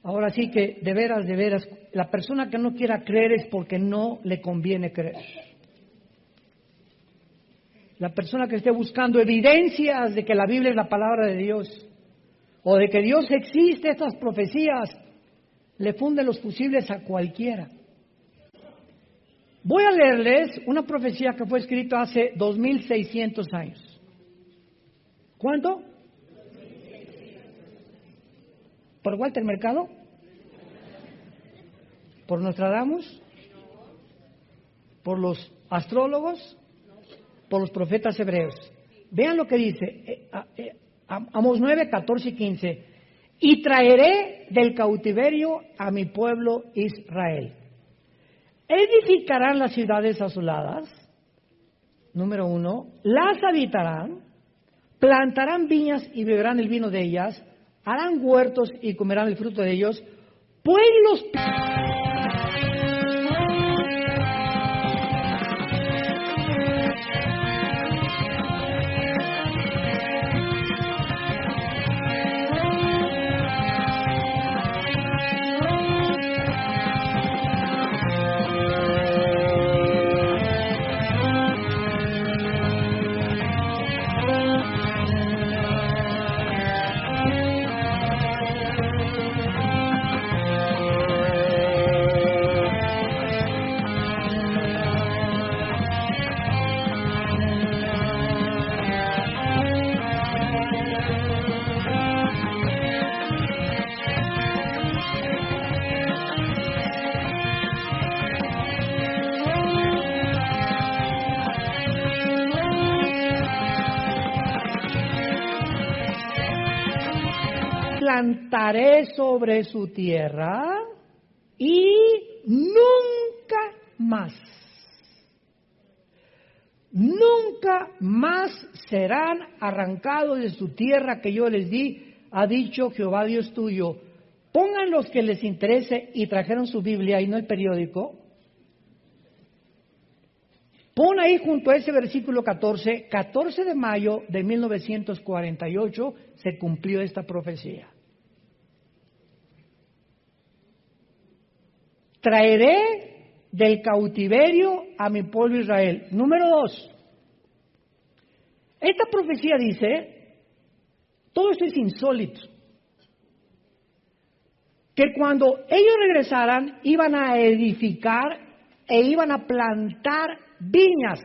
Ahora sí que, de veras, la persona que no quiera creer es porque no le conviene creer. La persona que esté buscando evidencias de que la Biblia es la palabra de Dios, o de que Dios existe, estas profecías, le funden los fusibles a cualquiera. Voy a leerles una profecía que fue escrita hace 2600 años. ¿Cuánto? ¿Por Walter Mercado? ¿Por Nostradamus? ¿Por los astrólogos? ¿Por los profetas hebreos? Vean lo que dice Amós 9, 14 y 15. Y traeré del cautiverio a mi pueblo Israel. Edificarán las ciudades asoladas, número 1, las habitarán, plantarán viñas y beberán el vino de ellas, harán huertos y comerán el fruto de ellos, pueblos... plantaré sobre su tierra y nunca más serán arrancados de su tierra que yo les di, ha dicho Jehová Dios tuyo. Pongan los que les interese y trajeron su Biblia y no el periódico. Pon ahí junto a ese versículo 14 de mayo de 1948 se cumplió esta profecía. Traeré del cautiverio a mi pueblo Israel. Número 2. Esta profecía dice, todo esto es insólito, que cuando ellos regresaran iban a edificar e iban a plantar viñas.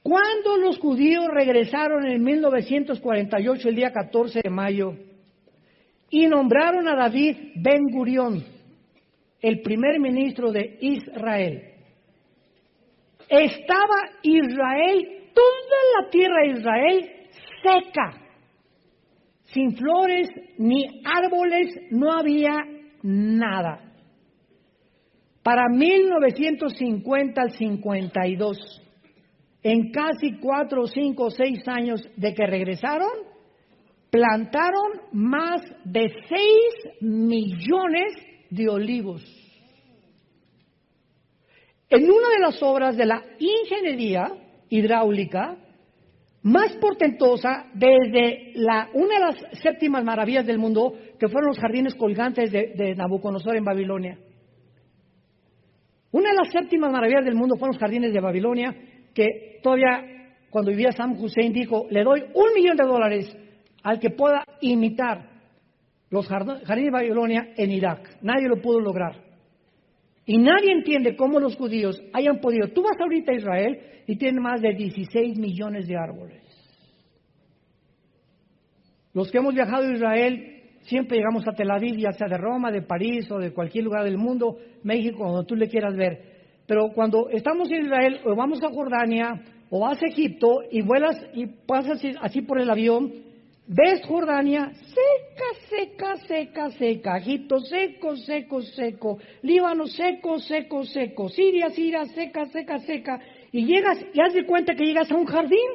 Cuando los judíos regresaron en 1948, el día 14 de mayo, y nombraron a David Ben Gurión, el primer ministro de Israel, estaba Israel, toda la tierra de Israel seca, sin flores ni árboles, no había nada. Para 1950 al 52, en casi 4, 5, 6 años de que regresaron, plantaron más de 6 millones de olivos. En una de las obras de la ingeniería hidráulica más portentosa desde una de las 7 maravillas del mundo, que fueron los jardines colgantes de Nabucodonosor en Babilonia. Una de las 7 maravillas del mundo fueron los jardines de Babilonia, que todavía cuando vivía Saddam Hussein dijo, le doy $1 millón al que pueda imitar los jardines de Babilonia en Irak. Nadie lo pudo lograr. Y nadie entiende cómo los judíos hayan podido. Tú vas ahorita a Israel y tienen más de 16 millones de árboles. Los que hemos viajado a Israel siempre llegamos a Tel Aviv, ya sea de Roma, de París o de cualquier lugar del mundo, México, donde tú le quieras ver. Pero cuando estamos en Israel o vamos a Jordania o vas a Egipto y vuelas y pasas así por el avión, ves Jordania seca, seca, seca, seca, Egipto seco, seco, seco, Líbano seco, seco, seco, Siria, Siria seca, seca, seca, y llegas y haz de cuenta que llegas a un jardín.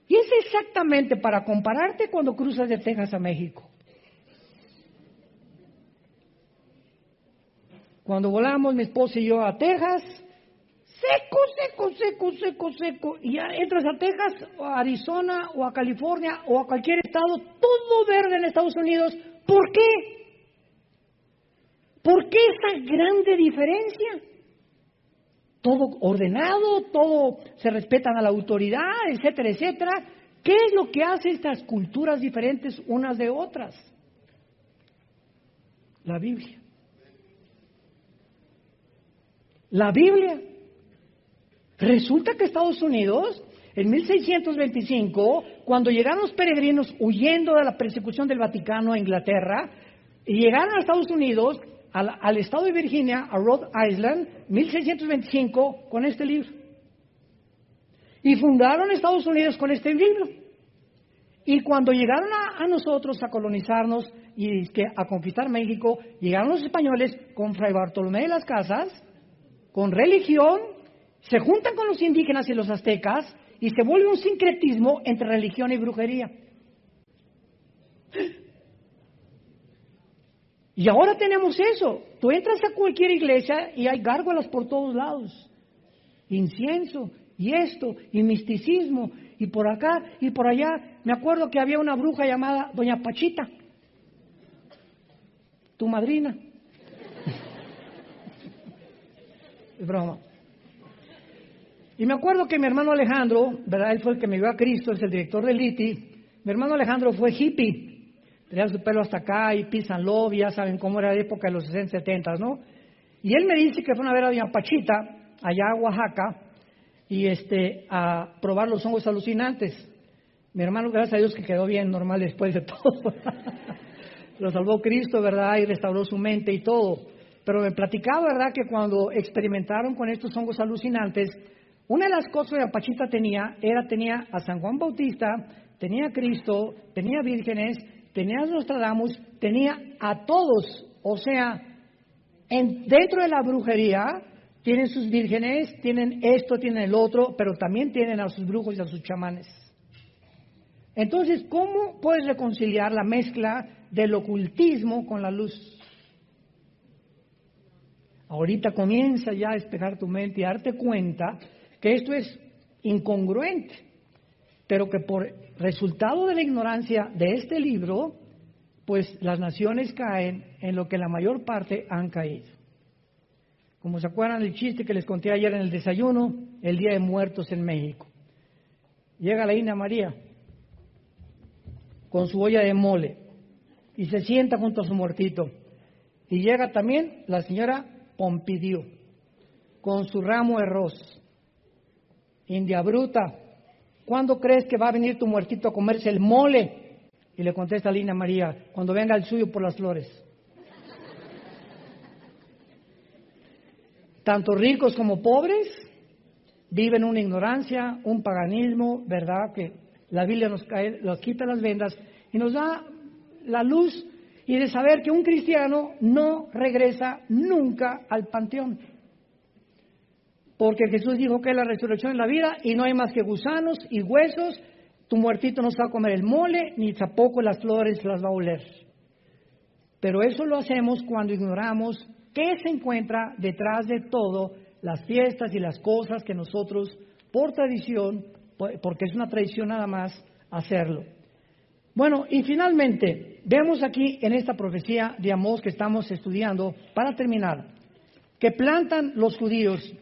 Y es exactamente para compararte cuando cruzas de Texas a México. Cuando volamos mi esposa y yo a Texas, seco, seco, seco, seco, seco. Y ya entras a Texas, o a Arizona, o a California, o a cualquier estado, todo verde en Estados Unidos. ¿Por qué? ¿Por qué esa grande diferencia? Todo ordenado, todo se respetan a la autoridad, etcétera, etcétera. ¿Qué es lo que hace estas culturas diferentes unas de otras? La Biblia. La Biblia. Resulta que Estados Unidos, en 1625, cuando llegaron los peregrinos huyendo de la persecución del Vaticano a Inglaterra, y llegaron a Estados Unidos, al estado de Virginia, a Rhode Island, 1625, con este libro. Y fundaron Estados Unidos con este libro. Y cuando llegaron a nosotros a colonizarnos y a conquistar México, llegaron los españoles con Fray Bartolomé de las Casas, con religión, se juntan con los indígenas y los aztecas y se vuelve un sincretismo entre religión y brujería. Y ahora tenemos eso. Tú entras a cualquier iglesia y hay gárgolas por todos lados. Incienso, y esto, y misticismo, y por acá, y por allá. Me acuerdo que había una bruja llamada Doña Pachita, tu madrina. Es broma. Y me acuerdo que mi hermano Alejandro, ¿verdad? Él fue el que me dio a Cristo, es el director del ITI. Mi hermano Alejandro fue hippie. Tenía su pelo hasta acá y peace and love, ya saben cómo era la época de los 60, 70, ¿no? Y él me dice que fue a ver a Doña Pachita, allá a Oaxaca, y a probar los hongos alucinantes. Mi hermano, gracias a Dios, que quedó bien, normal después de todo. Lo salvó Cristo, ¿verdad? Y restauró su mente y todo. Pero me platicaba, ¿verdad?, que cuando experimentaron con estos hongos alucinantes, una de las cosas que Doña Pachita tenía a San Juan Bautista, tenía a Cristo, tenía vírgenes, tenía a Nostradamus, tenía a todos. O sea, dentro de la brujería tienen sus vírgenes, tienen esto, tienen el otro, pero también tienen a sus brujos y a sus chamanes. Entonces, ¿cómo puedes reconciliar la mezcla del ocultismo con la luz? Ahorita comienza ya a despejar tu mente y a darte cuenta que esto es incongruente, pero que por resultado de la ignorancia de este libro, pues las naciones caen en lo que la mayor parte han caído. Como se acuerdan del chiste que les conté ayer en el desayuno, el Día de Muertos en México. Llega la India María con su olla de mole y se sienta junto a su muertito. Y llega también la señora Pompidio con su ramo de arroz. India bruta, ¿cuándo crees que va a venir tu muertito a comerse el mole? Y le contesta a India María, cuando venga el suyo por las flores. tanto ricos como pobres, viven una ignorancia, un paganismo, ¿verdad? Que la Biblia nos quita las vendas y nos da la luz y de saber que un cristiano no regresa nunca al panteón. Porque Jesús dijo que es la resurrección y la vida y no hay más que gusanos y huesos. Tu muertito no se va a comer el mole, ni tampoco las flores las va a oler. Pero eso lo hacemos cuando ignoramos qué se encuentra detrás de todo, las fiestas y las cosas que nosotros, por tradición, porque es una tradición nada más, hacerlo. Bueno, y finalmente, vemos aquí en esta profecía de Amós que estamos estudiando, para terminar, que plantan los judíos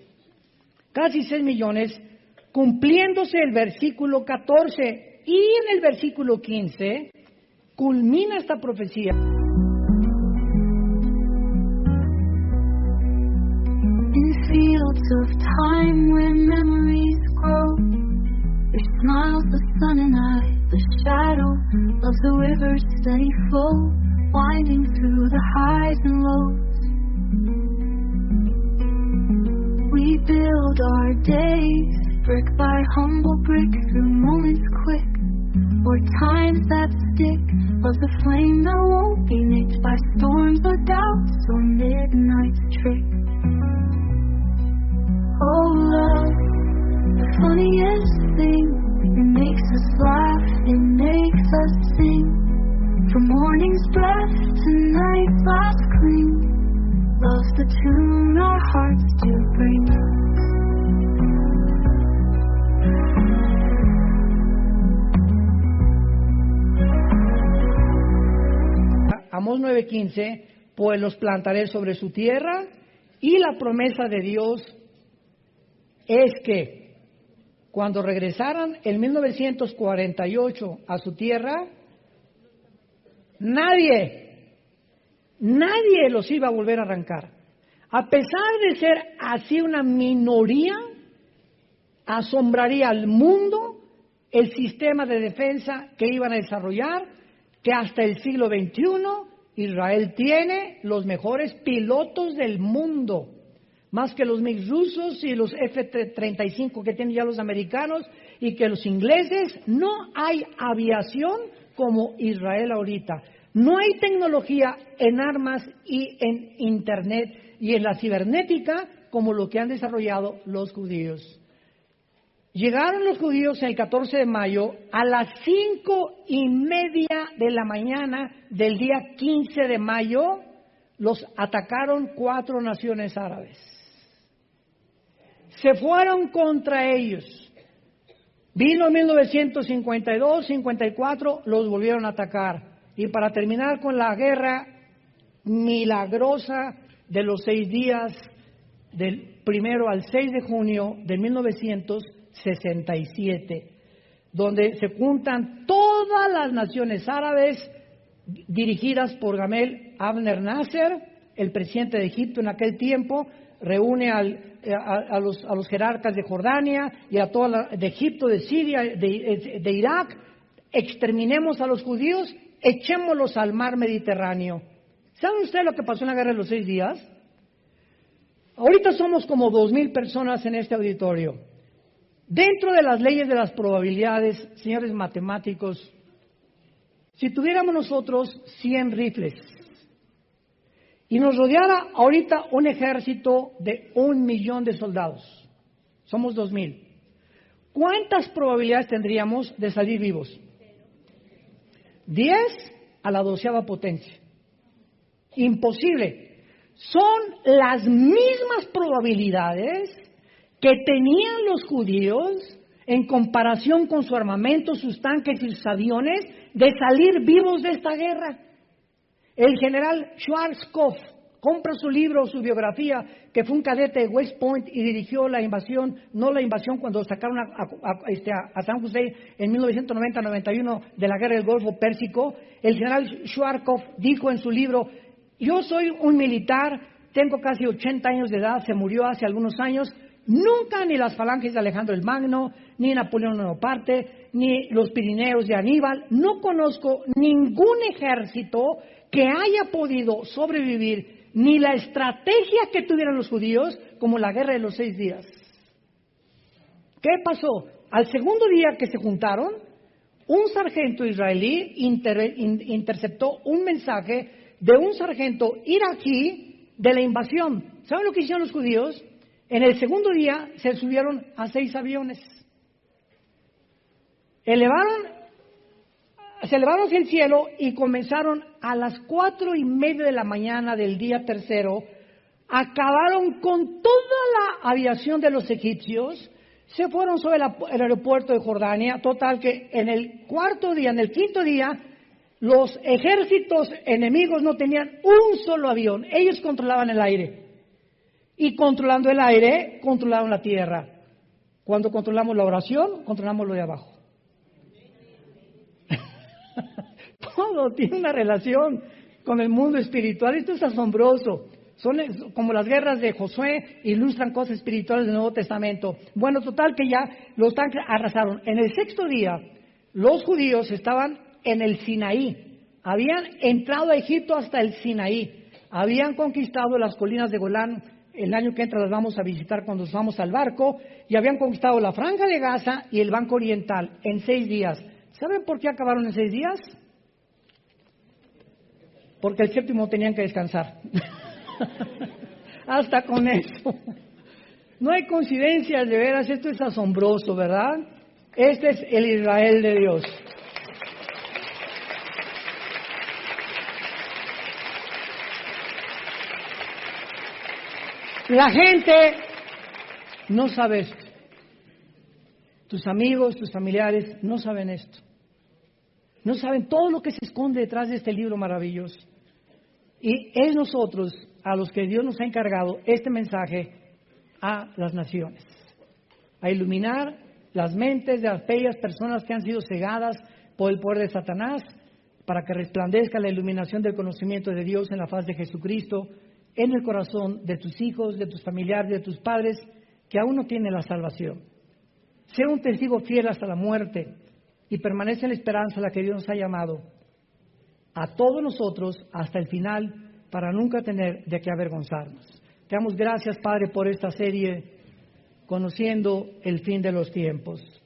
casi 6 millones, cumpliéndose el versículo 14, y en el versículo 15 culmina esta profecía. In fields of time where memories grow, there smiles the sun and I, the shadow of the river's steady flow, winding through the highs and lows. We build our days, brick by humble brick, through moments quick, or times that stick, of the flame that won't be nicked by storms or doubts or midnight's trick. Oh love, the funniest thing, it makes us laugh, it makes us sing, from morning's breath to night's last cling, love's the tune our hearts do bring. Amós 9:15, pues los plantaré sobre su tierra, y la promesa de Dios es que cuando regresaran en 1948 a su tierra, nadie los iba a volver a arrancar. A pesar de ser así una minoría, asombraría al mundo el sistema de defensa que iban a desarrollar, que hasta el siglo XXI Israel tiene los mejores pilotos del mundo, más que los MiG rusos y los F-35 que tienen ya los americanos y que los ingleses. No hay aviación como Israel ahorita. No hay tecnología en armas y en internet y en la cibernética como lo que han desarrollado los judíos. Llegaron los judíos el 14 de mayo a las 5:30 de la mañana del día 15 de mayo. Los atacaron 4 naciones árabes. Se fueron contra ellos. Vino 1952, 54, los volvieron a atacar. Y para terminar con la guerra milagrosa de los 6 días, del 1 al 6 de junio de 1967, donde se juntan todas las naciones árabes dirigidas por Gamal Abdel Nasser, el presidente de Egipto en aquel tiempo, reúne a los jerarcas de Jordania y a toda de Egipto, de Siria, de Irak. Exterminemos a los judíos, echémoslos al mar Mediterráneo. ¿Saben ustedes lo que pasó en la guerra de los 6 días? Ahorita somos como 2,000 personas en este auditorio. Dentro de las leyes de las probabilidades, señores matemáticos, si tuviéramos nosotros 100 rifles y nos rodeara ahorita un ejército de 1,000,000 de soldados, somos 2,000, ¿cuántas probabilidades tendríamos de salir vivos? 10 a la 12ª potencia. Imposible. Son las mismas probabilidades que tenían los judíos en comparación con su armamento, sus tanques y sus aviones, de salir vivos de esta guerra. El general Schwarzkopf compra su libro, su biografía, que fue un cadete de West Point y dirigió la invasión, no la invasión cuando sacaron a San José en 1990-91 de la guerra del Golfo Pérsico. El general Schwarzkopf dijo en su libro: yo soy un militar, tengo casi 80 años de edad, se murió hace algunos años. Nunca ni las falanges de Alejandro el Magno, ni Napoleón Bonaparte, ni los Pirineos de Aníbal, no conozco ningún ejército que haya podido sobrevivir ni la estrategia que tuvieron los judíos como la guerra de los 6 días. ¿Qué pasó? Al segundo día que se juntaron, un sargento israelí interceptó un mensaje de un sargento iraquí de la invasión. ¿Saben lo que hicieron los judíos? En el segundo día se subieron a 6 aviones. Se elevaron hacia el cielo y comenzaron a las 4:30 de la mañana del día tercero. Acabaron con toda la aviación de los egipcios. Se fueron sobre el aeropuerto de Jordania. Total que en el quinto día, los ejércitos enemigos no tenían un solo avión. Ellos controlaban el aire. Y controlando el aire, controlaron la tierra. Cuando controlamos la oración, controlamos lo de abajo. Todo tiene una relación con el mundo espiritual. Esto es asombroso. Son como las guerras de Josué, ilustran cosas espirituales del Nuevo Testamento. Bueno, total que ya los tanques arrasaron. En el sexto día, los judíos estaban en el Sinaí. Habían entrado a Egipto hasta el Sinaí. Habían conquistado las colinas de Golán. El año que entra las vamos a visitar cuando nos vamos al barco. Y habían conquistado la Franja de Gaza y el Banco Oriental en 6 días. ¿Saben por qué acabaron en 6 días? Porque el séptimo tenían que descansar. Hasta con eso. No hay coincidencias, de veras, esto es asombroso, ¿verdad? Este es el Israel de Dios. La gente no sabe esto. Tus amigos, tus familiares no saben esto. No saben todo lo que se esconde detrás de este libro maravilloso. Y es nosotros a los que Dios nos ha encargado este mensaje a las naciones. A iluminar las mentes de aquellas personas que han sido cegadas por el poder de Satanás, para que resplandezca la iluminación del conocimiento de Dios en la faz de Jesucristo, en el corazón de tus hijos, de tus familiares, de tus padres, que aún no tienen la salvación. Sea un testigo fiel hasta la muerte y permanece en la esperanza a la que Dios nos ha llamado a todos nosotros hasta el final, para nunca tener de qué avergonzarnos. Te damos gracias, Padre, por esta serie, Conociendo el fin de los tiempos.